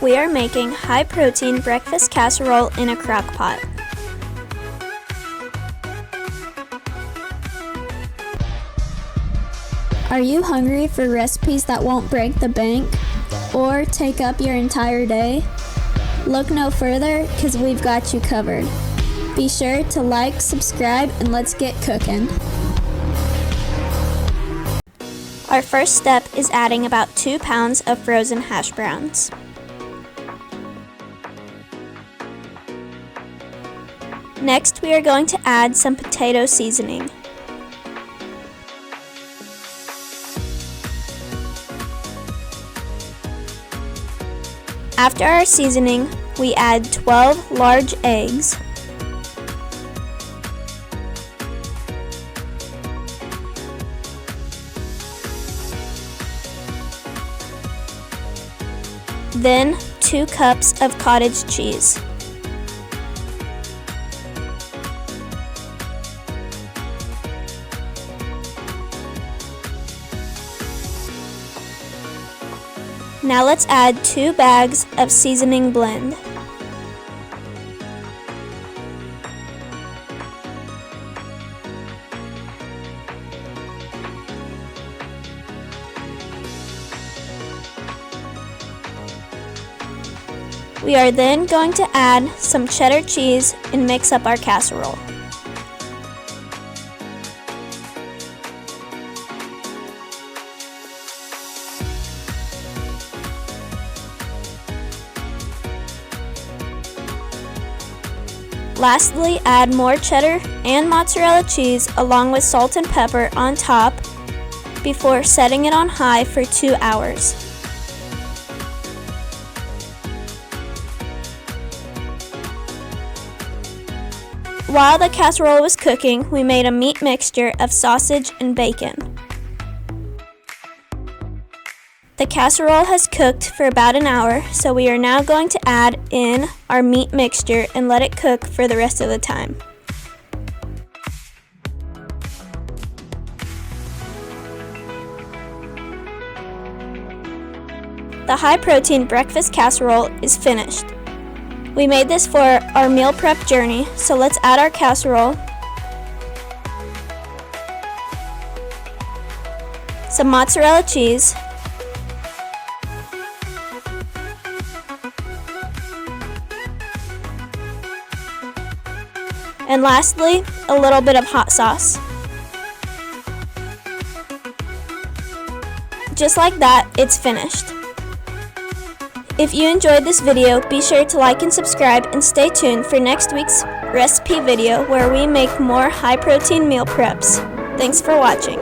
we are making high-protein breakfast casserole in a crock pot. Are you hungry for recipes that won't break the bank or take up your entire day? Look no further, because we've got you covered. Be sure to like, subscribe, and let's get cooking. Our first step is adding about 2 pounds of frozen hash browns. Next, we are going to add some potato seasoning. After our seasoning, we add 12 large eggs. Then 2 cups of cottage cheese. Now let's add 2 bags of seasoning blend. We are then going to add some cheddar cheese and mix up our casserole. Lastly, add more cheddar and mozzarella cheese along with salt and pepper on top before setting it on high for 2 hours. While the casserole was cooking, we made a meat mixture of sausage and bacon. The casserole has cooked for about an hour, so we are now going to add in our meat mixture and let it cook for the rest of the time. The high-protein breakfast casserole is finished. We made this for our meal prep journey, so let's add our casserole, some mozzarella cheese, and lastly, a little bit of hot sauce. Just like that, it's finished. If you enjoyed this video, be sure to like and subscribe and stay tuned for next week's recipe video where we make more high-protein meal preps. Thanks for watching.